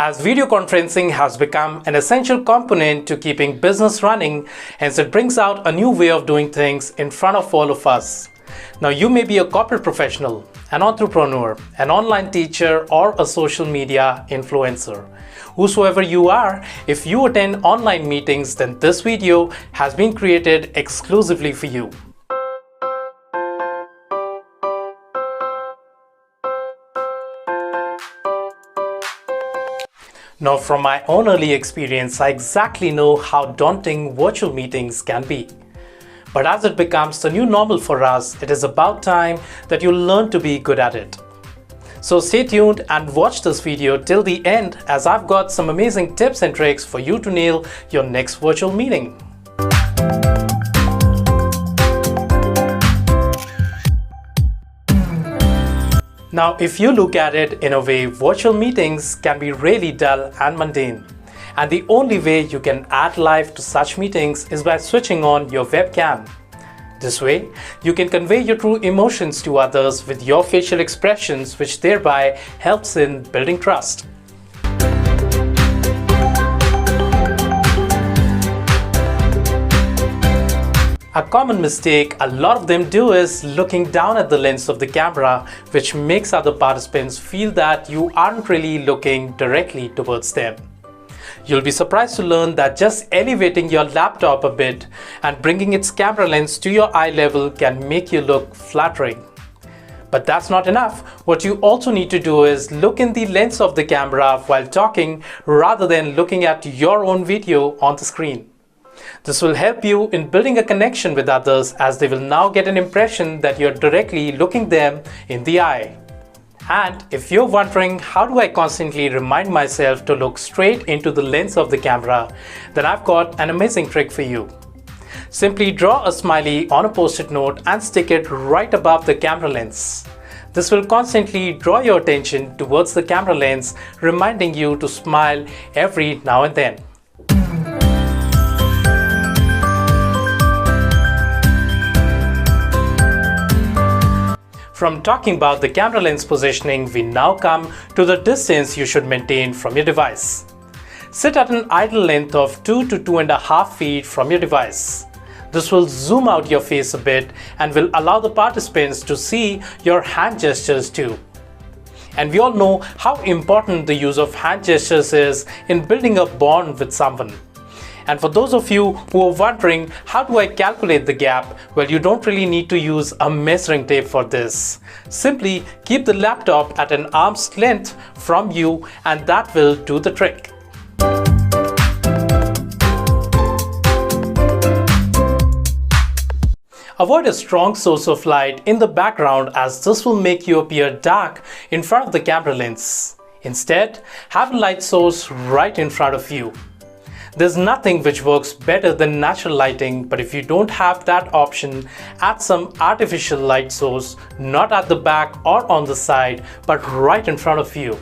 As video conferencing has become an essential component to keeping business running, hence it brings out a new way of doing things in front of all of us. Now you may be a corporate professional, an entrepreneur, an online teacher, or a social media influencer. Whosoever you are, if you attend online meetings, then this video has been created exclusively for you. Now, from my own early experience, I exactly know how daunting virtual meetings can be. But as it becomes the new normal for us, it is about time that you learn to be good at it. So stay tuned and watch this video till the end, as I've got some amazing tips and tricks for you to nail your next virtual meeting. Now, if you look at it in a way, virtual meetings can be really dull and mundane. And the only way you can add life to such meetings is by switching on your webcam. This way, you can convey your true emotions to others with your facial expressions, which thereby helps in building trust. A common mistake a lot of them do is looking down at the lens of the camera, which makes other participants feel that you aren't really looking directly towards them. You'll be surprised to learn that just elevating your laptop a bit and bringing its camera lens to your eye level can make you look flattering. But that's not enough. What you also need to do is look in the lens of the camera while talking rather than looking at your own video on the screen. This will help you in building a connection with others, as they will now get an impression that you're directly looking them in the eye. And if you're wondering, how do I constantly remind myself to look straight into the lens of the camera, then I've got an amazing trick for you. Simply draw a smiley on a post-it note and stick it right above the camera lens. This will constantly draw your attention towards the camera lens, reminding you to smile every now and then. From talking about the camera lens positioning, we now come to the distance you should maintain from your device. Sit at an idle length of 2 to 2.5 feet from your device. This will zoom out your face a bit and will allow the participants to see your hand gestures too. And we all know how important the use of hand gestures is in building a bond with someone. And for those of you who are wondering, how do I calculate the gap? Well, you don't really need to use a measuring tape for this. Simply keep the laptop at an arm's length from you, and that will do the trick. Avoid a strong source of light in the background, as this will make you appear dark in front of the camera lens. Instead, have a light source right in front of you. There's nothing which works better than natural lighting, but if you don't have that option, add some artificial light source, not at the back or on the side, but right in front of you.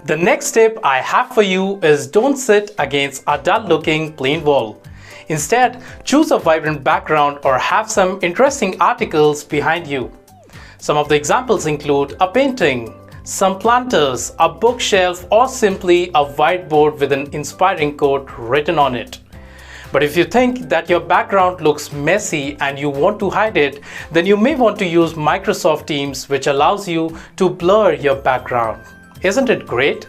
The next tip I have for you is don't sit against a dull-looking plain wall. Instead, choose a vibrant background or have some interesting articles behind you. Some of the examples include a painting, some planters, a bookshelf, or simply a whiteboard with an inspiring quote written on it. But if you think that your background looks messy and you want to hide it, then you may want to use Microsoft Teams, which allows you to blur your background. Isn't it great?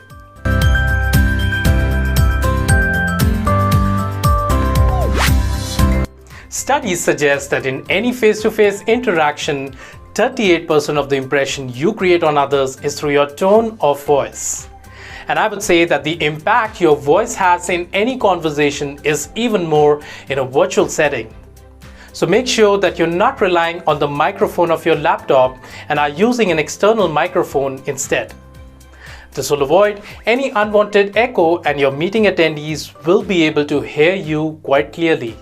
Studies suggest that in any face-to-face interaction, 38% of the impression you create on others is through your tone of voice. And I would say that the impact your voice has in any conversation is even more in a virtual setting. So make sure that you're not relying on the microphone of your laptop and are using an external microphone instead. This will avoid any unwanted echo, and your meeting attendees will be able to hear you quite clearly.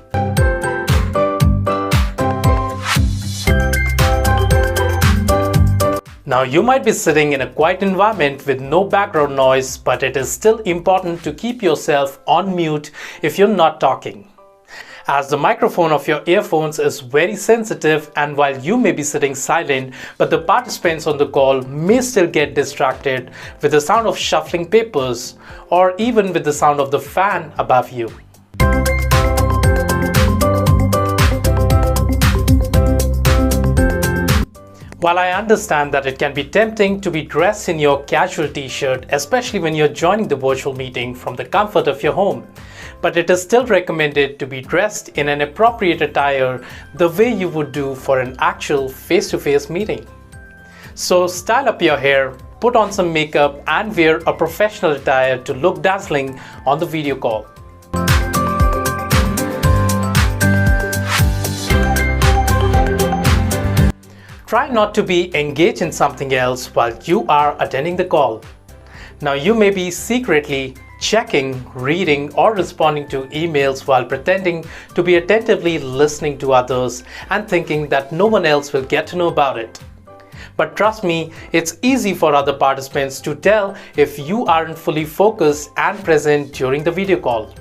Now, you might be sitting in a quiet environment with no background noise, but it is still important to keep yourself on mute if you're not talking. as the microphone of your earphones is very sensitive, and while you may be sitting silent, but the participants on the call may still get distracted with the sound of shuffling papers or even with the sound of the fan above you. While I understand that it can be tempting to be dressed in your casual t-shirt, especially when you're joining the virtual meeting from the comfort of your home, but it is still recommended to be dressed in an appropriate attire the way you would do for an actual face-to-face meeting. So style up your hair, put on some makeup and wear a professional attire to look dazzling on the video call. Try not to be engaged in something else while you are attending the call. Now you may be secretly checking, reading or responding to emails while pretending to be attentively listening to others and thinking that no one else will get to know about it. But trust me, it's easy for other participants to tell if you aren't fully focused and present during the video call.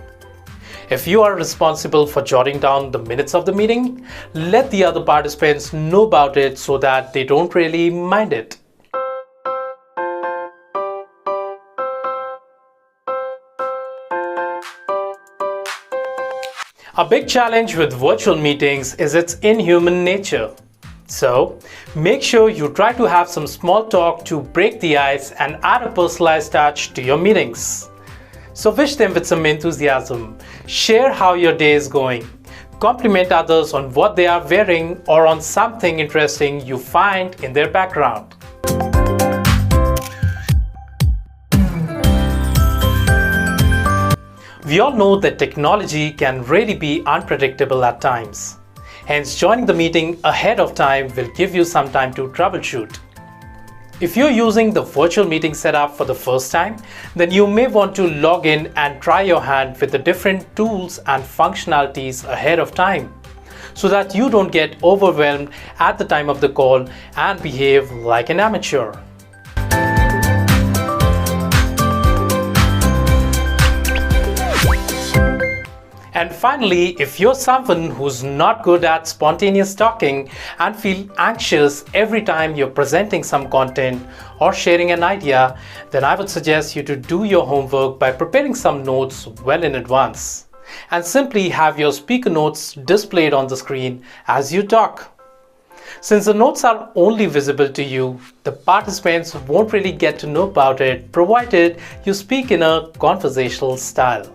If you are responsible for jotting down the minutes of the meeting, let the other participants know about it so that they don't really mind it. A big challenge with virtual meetings is its inhuman nature. So, make sure you try to have some small talk to break the ice and add a personalized touch to your meetings. So wish them with some enthusiasm, share how your day is going, compliment others on what they are wearing or on something interesting you find in their background. We all know that technology can really be unpredictable at times. Hence, joining the meeting ahead of time will give you some time to troubleshoot. If you're using the virtual meeting setup for the first time, then you may want to log in and try your hand with the different tools and functionalities ahead of time, so that you don't get overwhelmed at the time of the call and behave like an amateur. And finally, if you're someone who's not good at spontaneous talking and feel anxious every time you're presenting some content or sharing an idea, then I would suggest you to do your homework by preparing some notes well in advance and simply have your speaker notes displayed on the screen as you talk. Since the notes are only visible to you, the participants won't really get to know about it provided you speak in a conversational style.